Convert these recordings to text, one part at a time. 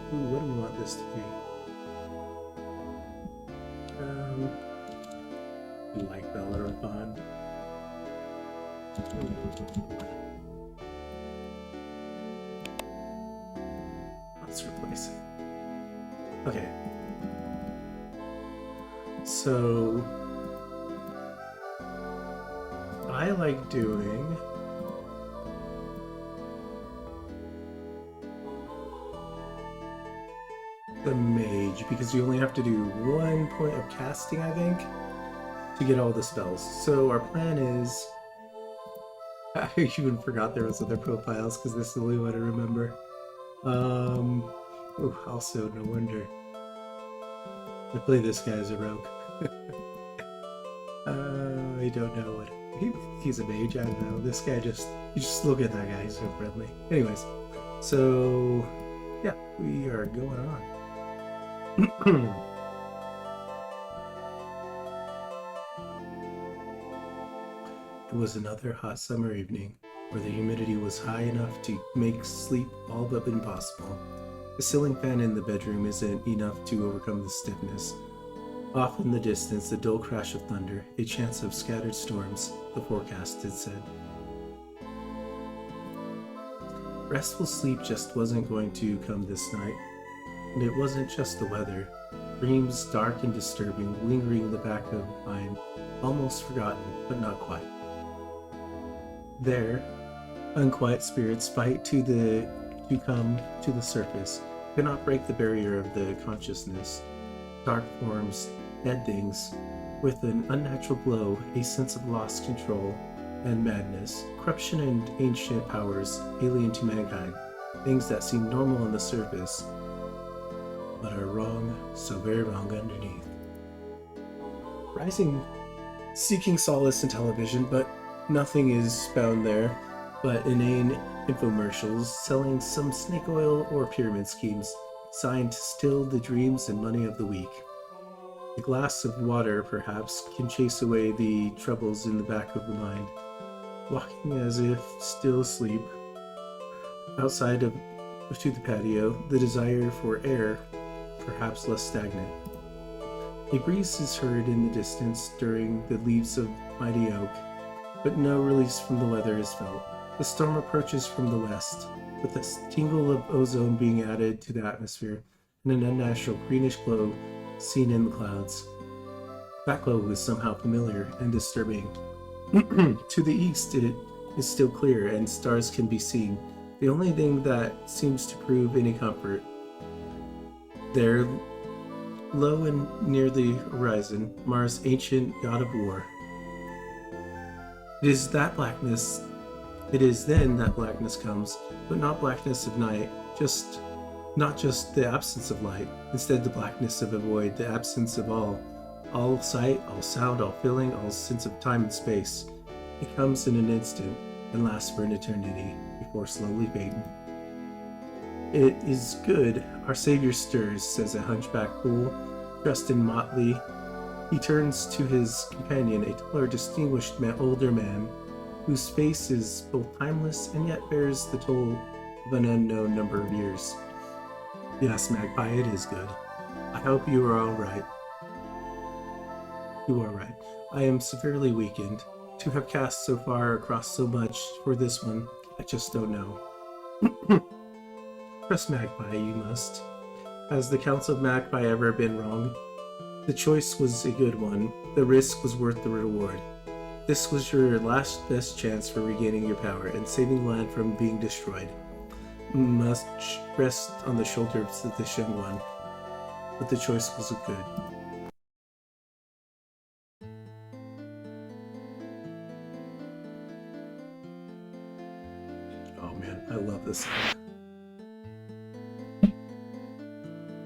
What do we want this to be? Like Bellerophon. Let's replace it. Okay. So I like doing the mage because you only have to do 1 point of casting, I think, to get all the spells. So our plan is I even forgot there was other profiles because this is the only one I remember. Also, no wonder. I play this guy as a rogue. I don't know what he's a mage. I don't know. This guy you just look at that guy. He's so friendly. Anyways, so yeah, we are going on. It was another hot summer evening, where the humidity was high enough to make sleep all but impossible. The ceiling fan in the bedroom isn't enough to overcome the stiffness. Off in the distance, the dull crash of thunder, a chance of scattered storms, the forecast had said. Restful sleep just wasn't going to come this night. And it wasn't just the weather. Dreams dark and disturbing, lingering in the back of mind, almost forgotten, but not quite. There, unquiet spirits fight to come to the surface, cannot break the barrier of the consciousness. Dark forms, dead things, with an unnatural glow, a sense of lost control and madness, corruption and ancient powers alien to mankind, things that seem normal on the surface, but are wrong, so very wrong underneath. Rising, seeking solace in television, but nothing is found there but inane infomercials selling some snake oil or pyramid schemes designed to still the dreams and money of the weak. A glass of water, perhaps, can chase away the troubles in the back of the mind. Walking as if still asleep, outside to the patio, the desire for air, perhaps less stagnant. A breeze is heard in the distance, stirring the leaves of mighty oak, but no release from the weather is felt. The storm approaches from the west, with a tingle of ozone being added to the atmosphere, and an unnatural greenish glow seen in the clouds. That glow is somehow familiar and disturbing. To the east it is still clear, and stars can be seen, the only thing that seems to prove any comfort. There, low and near the horizon, Mars' ancient god of war. It is then that blackness comes, but not blackness of night, not just the absence of light, instead the blackness of a void, the absence of all sight, all sound, all feeling, all sense of time and space. It comes in an instant and lasts for an eternity, before slowly fading. It is good, our Savior stirs, says a hunchback fool, dressed in motley. He turns to his companion, a taller, distinguished older man, whose face is both timeless and yet bears the toll of an unknown number of years. Yes, Magpie, it is good. I hope you are all right. You are right. I am severely weakened. To have cast so far across so much for this one, I just don't know. Trust Magpie, you must. Has the Council of Magpie ever been wrong? The choice was a good one. The risk was worth the reward. This was your last best chance for regaining your power and saving land from being destroyed. Must rest on the shoulders of this young one. But the choice was good. Oh man, I love this song.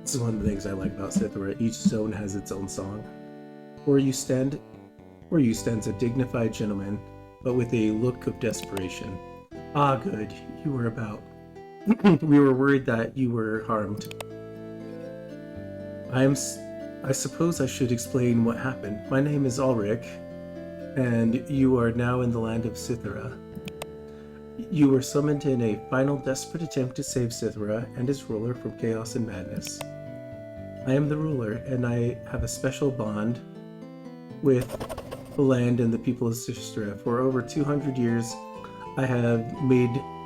This is one of the things I like about Sithora. Each zone has its own song. Where you stands a dignified gentleman, but with a look of desperation. Ah, good, you were about. We were worried that you were harmed. I suppose I should explain what happened. My name is Ulrich, and you are now in the land of Cythera. You were summoned in a final desperate attempt to save Cythera and its ruler from chaos and madness. I am the ruler, and I have a special bond with the land and the people of Cythera. For over 200 years, I have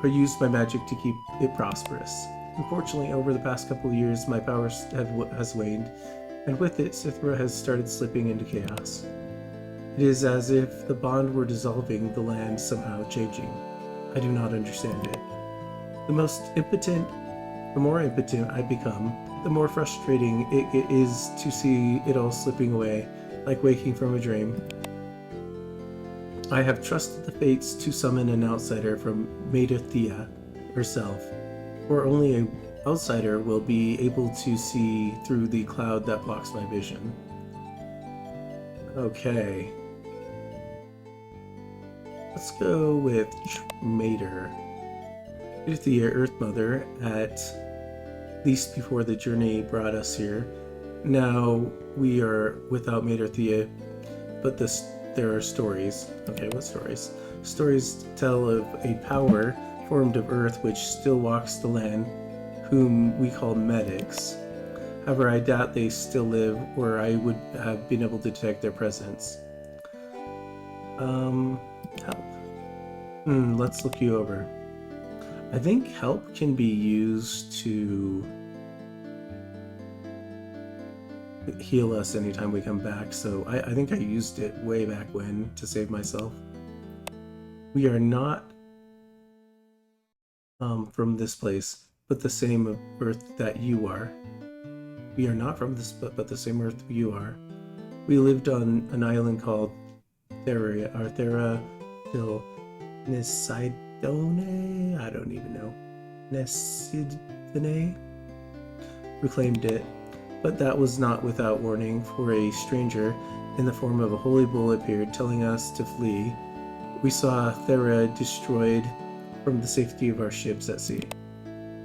used my magic to keep it prosperous. Unfortunately, over the past couple of years, my power has waned, and with it, Cythera has started slipping into chaos. It is as if the bond were dissolving, the land somehow changing. I do not understand it. The more impotent I become, the more frustrating it is to see it all slipping away, like waking from a dream. I have trusted the fates to summon an outsider from Mater Thea herself, for only an outsider will be able to see through the cloud that blocks my vision. Okay. Let's go with Mater. Mater Thea, Earth Mother, at least before the journey brought us here. Now we are without Mater Thea, but there are stories. Okay, what stories? Stories tell of a power formed of earth which still walks the land, whom we call medics. However, I doubt they still live, or I would have been able to detect their presence. Help. Let's look you over. I think help can be used to heal us anytime we come back, so I think I used it way back when to save myself. We are not from this place, but the same earth that you are. We are not from this, but the same earth you are. We lived on an island called Thera till Nesidone? I don't even know. Nesidone? Reclaimed it. But that was not without warning, for a stranger in the form of a holy bull appeared, telling us to flee. We saw Thera destroyed from the safety of our ships at sea.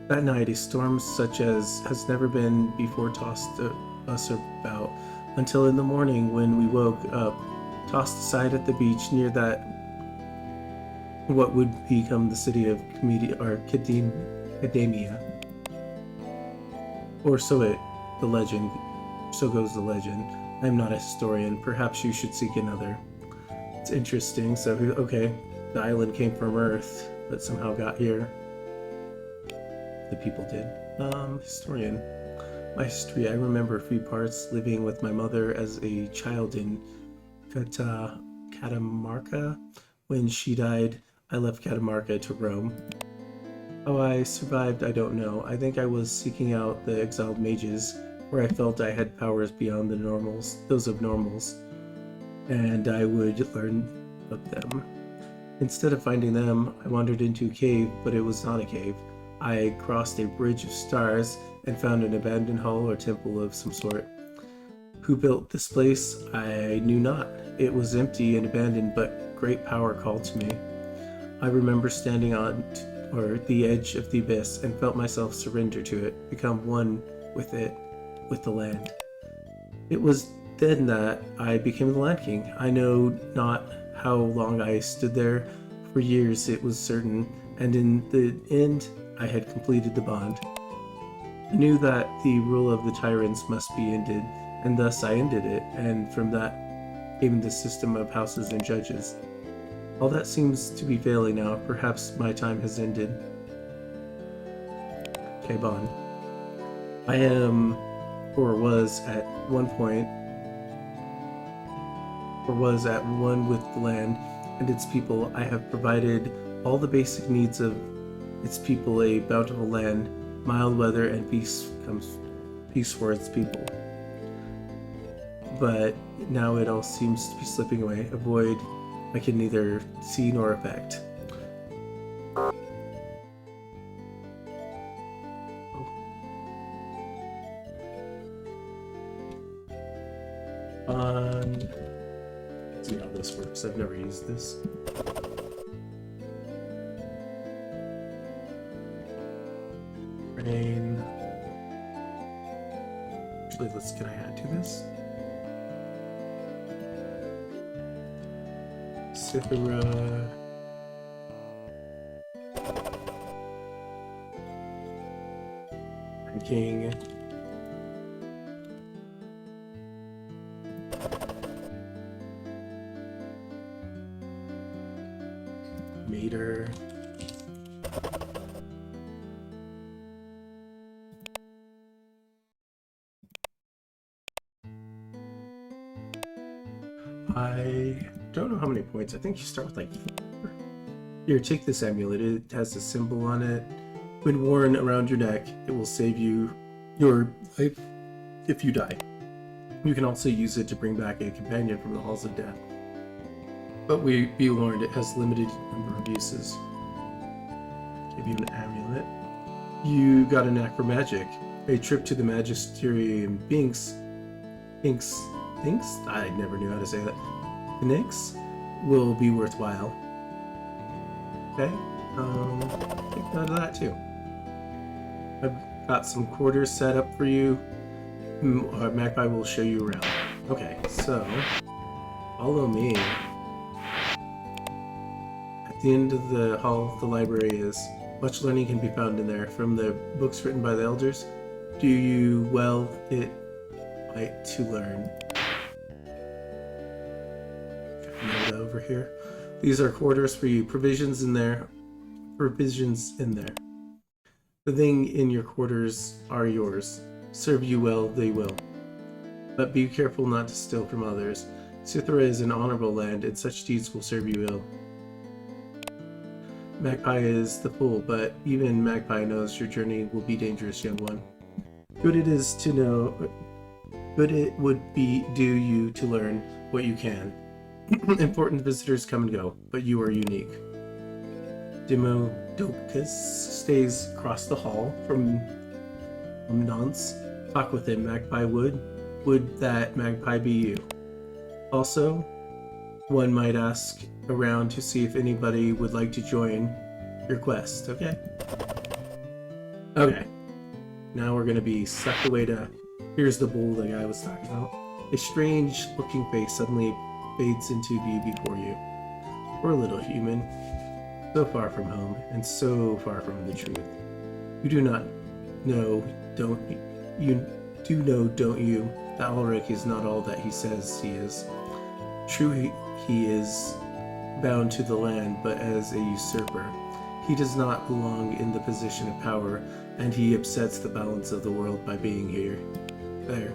That night, a storm such as has never been before tossed us about, until in the morning when we woke up, tossed aside at the beach near that what would become the city of Cadamia. Or so goes the legend. I am not a historian. Perhaps you should seek another. It's interesting. So, okay, the island came from Earth, but somehow got here. The people did. Historian. My history. I remember a few parts living with my mother as a child in Catamarca. When she died, I left Catamarca to Rome. How I survived, I don't know. I think I was seeking out the exiled mages, where I felt I had powers beyond those of normals, and I would learn of them. Instead of finding them, I wandered into a cave, but it was not a cave. I crossed a bridge of stars and found an abandoned hall or temple of some sort. Who built this place? I knew not. It was empty and abandoned, but great power called to me. I remember standing on the edge of the abyss and felt myself surrender to it, become one with it, with the land. It was then that I became the Land King. I know not how long I stood there. For years it was certain, and in the end I had completed the bond. I knew that the rule of the tyrants must be ended, and thus I ended it, and from that came the system of houses and judges. All that seems to be failing now. Perhaps my time has ended. Okay, bond. I am, or was at one with the land and its people. I have provided all the basic needs of its people, a bountiful land, mild weather, and peace for its people. But now it all seems to be slipping away, a void I can neither see nor affect. Let's see how this works. I've never used this. Rain. actually, can I add to this? Cythera. King. Mater. I don't know how many points. I think you start with like 4. Here, take this amulet. It has a symbol on it. When worn around your neck, it will save you your life if you die. You can also use it to bring back a companion from the halls of death. But be warned, it has limited number of uses. Give you an amulet. You got a knack for magic. A trip to the Magisterium Binks? I never knew how to say that. Phoenix will be worthwhile. Okay, take note of that too. I've got some quarters set up for you. Magpie will show you around. Okay, so follow me. At the end of the hall, the library is. Much learning can be found in there. From the books written by the elders, do you well it like to learn. Got Noda over here. These are quarters for you. Provisions in there. The thing in your quarters are yours. Serve you well, they will. But be careful not to steal from others. Cythera is an honorable land, and such deeds will serve you ill. Magpie is the fool, but even Magpie knows your journey will be dangerous, young one. Good it would be do you to learn what you can. Important visitors come and go, but you are unique. Dimodocus stays across the hall from Nance. Talk with him, Magpie would. Would that Magpie be you? Also, one might ask around to see if anybody would like to join your quest, okay? Okay. Now we're gonna be sucked away to... Here's the bull the guy was talking about. A strange-looking face suddenly fades into view before you. Poor little human. So far from home, and so far from the truth. You do not know, don't you? Don't you, that Ulrich is not all that he says he is. True, he is bound to the land, but as a usurper. He does not belong in the position of power, and he upsets the balance of the world by being here. There.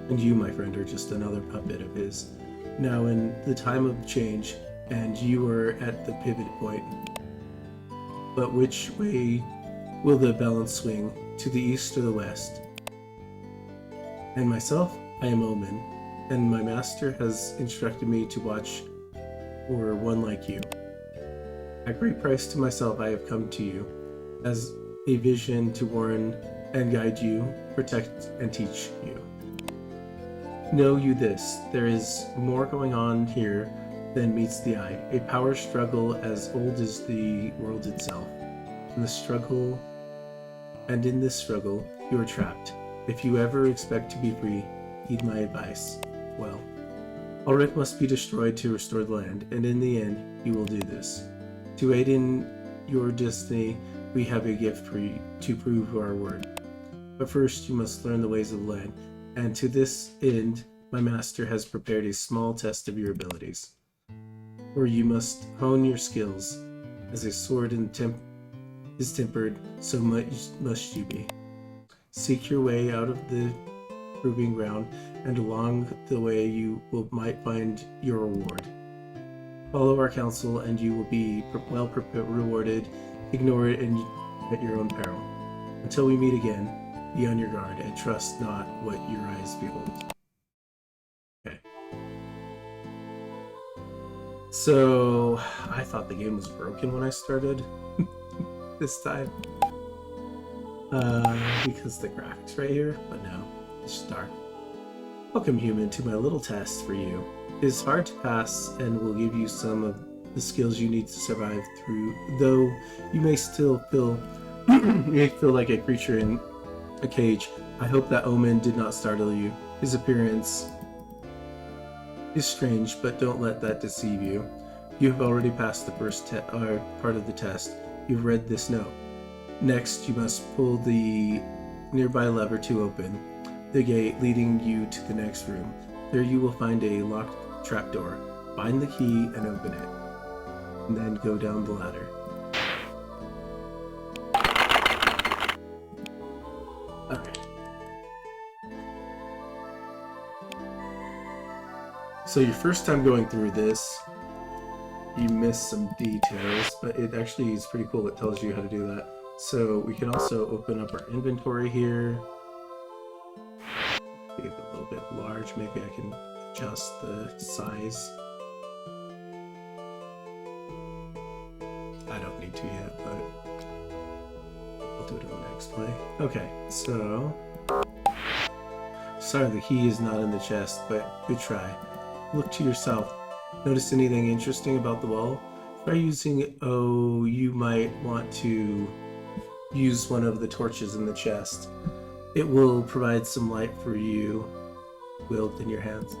And you, my friend, are just another puppet of his. Now in the time of change, and you are at the pivot point. But which way will the balance swing? To the east or the west? And myself, I am Omen, and my master has instructed me to watch for one like you. At great price to myself I have come to you, as a vision to warn and guide you, protect and teach you. Know you this, there is more going on here than meets the eye, a power struggle as old as the world itself. In this struggle, you are trapped. If you ever expect to be free, heed my advice. Well, Ulrich must be destroyed to restore the land, and in the end, he will do this. To aid in your destiny, we have a gift for you to prove our word. But first, you must learn the ways of the land, and to this end, my master has prepared a small test of your abilities. Where you must hone your skills. As a sword is tempered, so much must you be. Seek your way out of the proving ground, and along the way you might find your reward. Follow our counsel, and you will be well rewarded. Ignore it at your own peril. Until we meet again, be on your guard, and trust not what your eyes behold. Okay. So, I thought the game was broken when I started this time. Because the graphics right here, but no, it's just dark. Welcome, human, to my little test for you. It is hard to pass and will give you some of the skills you need to survive through, though you may still feel like a creature in a cage. I hope that omen did not startle you. His appearance is strange, but don't let that deceive you. You have already passed the first part of the test. You've read this note. Next, you must pull the nearby lever to open the gate leading you to the next room. There you will find a locked trapdoor. Find the key and open it, and then go down the ladder. Okay. So your first time going through this, you miss some details, but it actually is pretty cool. It tells you how to do that. So we can also open up our inventory here. Make it a little bit large. Maybe I can adjust the size. I don't need to yet, but I'll do it on the next play. Okay, so sorry the key is not in the chest, but good try. Look to yourself. Notice anything interesting about the wall? Try using, you might want to use one of the torches in the chest. It will provide some light for you, wield in your hands.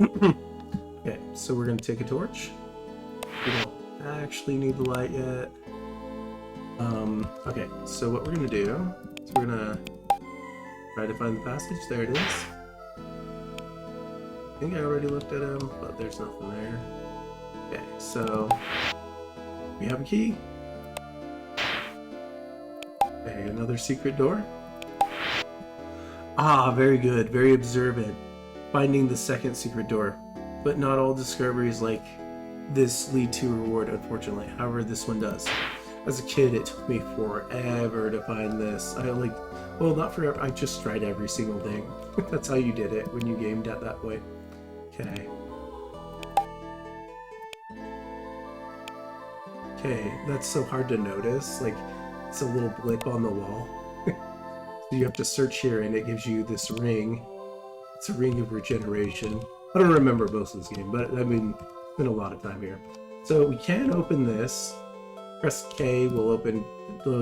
Okay, so we're going to take a torch. We don't actually need the light yet. Okay, so what we're going to do is we're going to try to find the passage. There it is. I think I already looked at him, but there's nothing there. Okay, so we have a key. Okay, another secret door. Ah, very good, very observant. Finding the second secret door. But not all discoveries like this lead to reward, unfortunately. However, this one does. As a kid, it took me forever to find this. Well, not forever, I just tried every single thing. That's how you did it when you gamed it that way. Okay. Okay, that's so hard to notice. Like, it's a little blip on the wall. So you have to search here and it gives you this ring. It's a ring of regeneration. I don't remember most of this game, but I mean, it's been a lot of time here. So we can open this. Press K will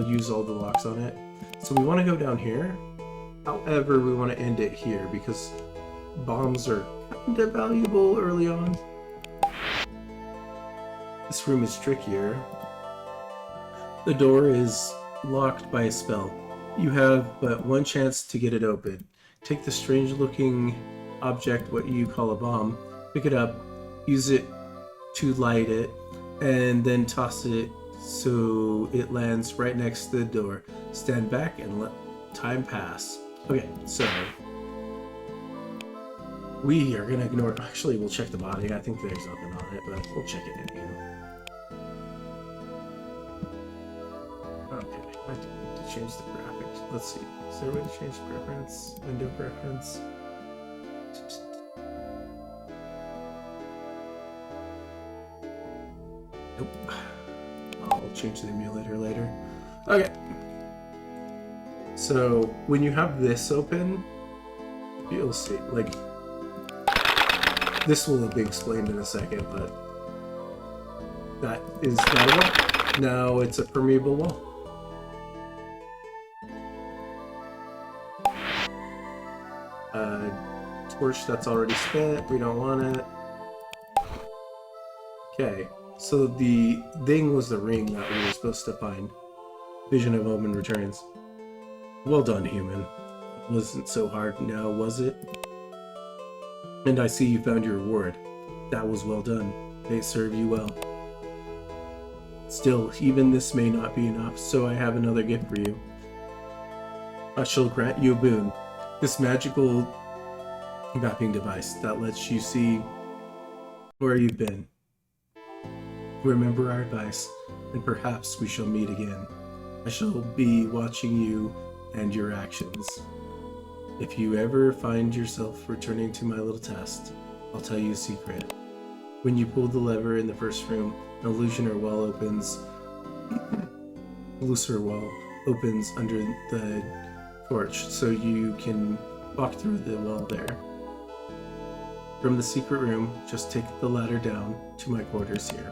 use all the locks on it. So we want to go down here. However, we want to end it here because bombs are kind of valuable early on. This room is trickier. The door is locked by a spell. You have but one chance to get it open. Take the strange looking object, what you call a bomb, pick it up, use it to light it, and then toss it so it lands right next to the door. Stand back and let time pass. Okay, so we are gonna ignore. Actually, we'll check the body. I think there's nothing on it, but we'll check it anyway. Okay, I do need to change the graphics. Let's see. Is there a way to change preference? Window preference? Nope. I'll change the emulator later. Okay. So when you have this open, you'll see, like, this will be explained in a second, but that is that a wall. Now it's a permeable wall. Torch that's already spent, we don't want it. Okay, so the thing was the ring that we were supposed to find. Vision of Omen returns. Well done, human. Wasn't so hard now, was it? And I see you found your reward. That was well done. They serve you well. Still, even this may not be enough, so I have another gift for you. I shall grant you a boon. This magical mapping device that lets you see where you've been. Remember our advice, and perhaps we shall meet again. I shall be watching you and your actions. If you ever find yourself returning to my little test, I'll tell you a secret. When you pull the lever in the first room, an illusionary wall opens. Looser wall opens under the torch, so you can walk through the wall there. From the secret room, just take the ladder down to my quarters here.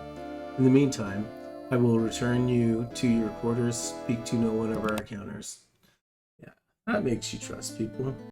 In the meantime, I will return you to your quarters. Speak to no one of our encounters. Yeah, That makes you trust people.